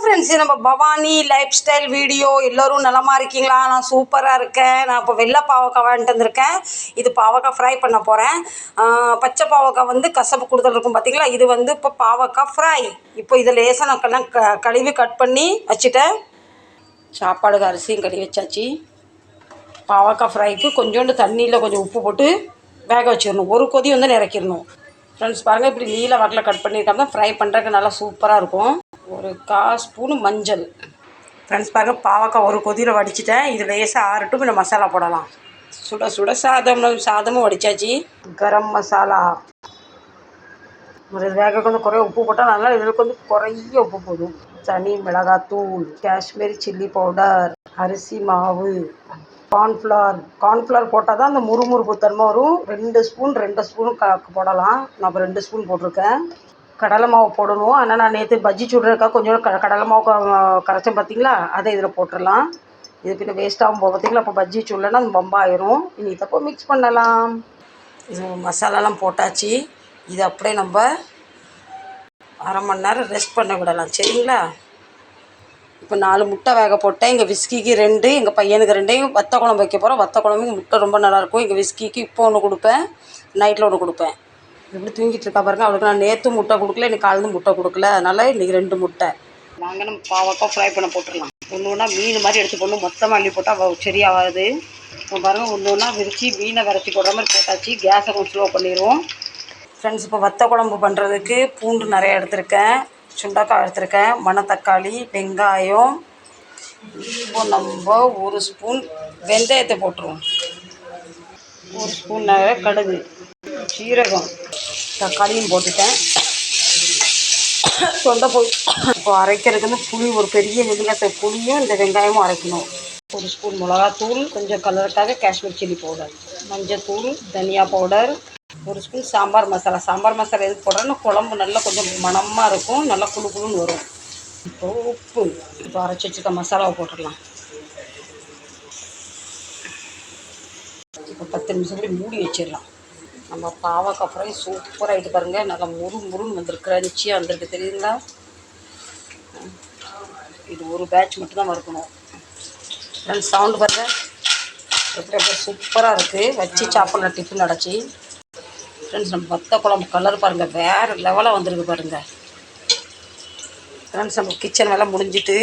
Friends, நம்ம Bhavani life style video. எல்லோரும் நலமாக இருக்கீங்களா? நான் சூப்பராக இருக்கேன். நான் இப்போ வெள்ளை பாவக்காய் வாங்கிட்டு வந்திருக்கேன். இது பாவக்காய் ஃப்ரை பண்ண போகிறேன். பச்சை பாவக்காய் வந்து கசப்பு கொடுத்துட்டு இருக்கும் பார்த்தீங்களா? இது வந்து இப்போ பாவக்காய் ஃப்ரை. இப்போ இதை லேசாக நான் கழுவி கட் பண்ணி வச்சுட்டேன். சாப்பாடுக்கு அரிசியும் கழுவி வச்சாச்சு. பாவக்காய் ஃப்ரைக்கு கொஞ்சோண்டு தண்ணியில் கொஞ்சம் உப்பு போட்டு வேக வச்சிடணும். ஒரு கொதி வந்து நிறக்கிடணும். ஃப்ரெண்ட்ஸ் பாருங்கள், இப்படி நீல வாக்கில் கட் பண்ணியிருக்காங்க. ஃப்ரை பண்ணுறதுக்கு நல்லா சூப்பராக இருக்கும். ஒரு 1/4 ஸ்பூனு மஞ்சள். ஃப்ரெண்ட்ஸ் பாருங்கள், பாவக்காய் ஒரு கொதியில் வடிச்சிட்டேன். இது லேசாக ஆறட்டும். இந்த மசாலா போடலாம். சுட சுட சாதமும் வடித்தாச்சு. கரம் மசாலா ஒரு வேக கொஞ்சம் குறைய உப்பு போட்டால் நல்லா. இதுக்கு வந்து குறைய உப்பு போதும். தனி மிளகாத்தூள், காஷ்மீரி சில்லி பவுடர், அரிசி மாவு, கார்ன்ஃப்ளவர் போட்டால் தான் அந்த முறுமுறுப்பு தன்மை வரும். 2 ஸ்பூன் போடலாம். நான் இப்போ 2 ஸ்பூன் போட்டிருக்கேன். கடலை மாவு போடணும். ஆனால் நான் நேற்று பஜ்ஜி சுடுறதுக்காக கொஞ்சம் கடலை மாவு கரைச்சேன் பார்த்தீங்களா? அதை இதில் போட்டுடலாம். இது பின்ன வேஸ்ட்டாகவும் போக பார்த்தீங்களா? அப்போ பஜ்ஜி சுடலைன்னா அது பம்பாயிரும். இனி இதப்போ மிக்ஸ் பண்ணலாம். இது மசாலாலாம் போட்டாச்சு. இது அப்படியே நம்ம 1/2 மணி நேரம் ரெஸ்ட் பண்ண விடலாம். சரிங்களா? இப்போ 4 முட்டை வேக போட்டேன். எங்கள் விஸ்கிக்கு 2, எங்கள் பையனுக்கு 2. வத்த குழம்பு வைக்க போகிறோம். வத்த குழம்புக்கு முட்டை ரொம்ப நல்லாயிருக்கும். எங்கள் விஸ்கிக்கு இப்போ ஒன்று கொடுப்பேன், நைட்டில் ஒன்று கொடுப்பேன். எப்படி தூங்கிட்டு இருக்கா பாருங்கள். அவளுக்கு நான் நேற்று முட்டை கொடுக்கல, இன்றைக்கி காலையில் முட்டை கொடுக்கல. அதனால் இன்றைக்கி 2 முட்டை. நாங்கள் நம்ம பாவக்காய் ஃப்ரை பண்ண போட்டுடலாம். ஒன்று ஒன்றா மீன் மாதிரி எடுத்து போடணும். மொத்தமாக அள்ளி போட்டால் சரியாகாது. இப்போ பாருங்கள், ஒன்று ஒன்றா விரித்து மீனை விரச்சி போடுற மாதிரி போட்டாச்சு. கேஸை கொஞ்சம் ஸ்லோ பண்ணிடுவோம். ஃப்ரெண்ட்ஸ், இப்போ வத்த குழம்பு பண்ணுறதுக்கு பூண்டு நிறைய எடுத்திருக்கேன், சுண்டைக்காய் எடுத்திருக்கேன், மணத்தக்காளி, வெங்காயம். இப்போ நம்ம 1 ஸ்பூன் வெந்தயத்தை போட்டுருவோம். 1 ஸ்பூன் நிறைய கடுகு, சீரகம், தக்காளியும் போட்டுட்டேன். தொண்டை போய் இப்போ அரைக்கிறதுக்கு வந்து புளி, ஒரு பெரிய வெங்காயத்தை புளியும் இந்த வெங்காயமும் அரைக்கணும். 1 ஸ்பூன் மிளகாத்தூள், கொஞ்சம் கலருக்காக காஷ்மீர் சில்லி பவுடர், மஞ்சத்தூள், தனியா பவுடர், 1 ஸ்பூன் சாம்பார் மசாலா. சாம்பார் மசாலா எதுக்கு போடுறேன்னா குழம்பு நல்லா கொஞ்சம் மணமாக இருக்கும், நல்லா குழு குழுன்னு வரும். இப்போது உப்பு. இப்போ அரைச்சி வச்சுருக்க மசாலாவை போட்டுடலாம். இப்போ 10 நிமிஷம் மூடி வச்சிடலாம். நம்ம பாவக்காய் ஃப்ரை சூப்பராக ஆகிட்டு பாருங்கள். நல்லா முருன்னு வந்துருக்கு, கிரன்ச்சியாக வந்திருக்கு. தெரியுங்களா? இது ஒரு பேட்ச் மட்டும்தான் வறுக்கணும். ஃப்ரெண்ட்ஸ் சவுண்டு பாருங்கள், எப்படி சூப்பராக இருக்குது. வச்சு சாப்பிட்லாம் டிஃபன் அடைச்சி. ஃப்ரெண்ட்ஸ், நம்ம வத்த குழம்பு கலர் பாருங்கள், வேறு லெவலாக வந்துருக்கு பாருங்கள். ஃப்ரெண்ட்ஸ், நம்ம கிச்சன் வேலை முடிஞ்சிட்டு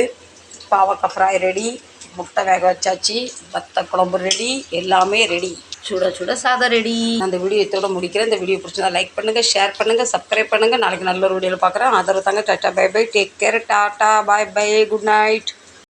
பாவக்காய் ஃப்ரை ரெடி, முட்டை வேக வச்சாச்சு, வத்த குழம்பு ரெடி, எல்லாமே ரெடி. சுட சுட சாதம் ரெடி. அந்த வீடியோ இதோட முடிக்கிறேன். இந்த வீடியோ பிடிச்சதா லைக் பண்ணுங்கள், ஷேர் பண்ணுங்கள், சப்ஸ்கிரைப் பண்ணுங்கள். நாளைக்கு நல்ல ஒரு வீடியோவில் பார்க்குறேன். ஆதரவு தாங்க. Tata, bye bye, take care, tata, bye bye, good night.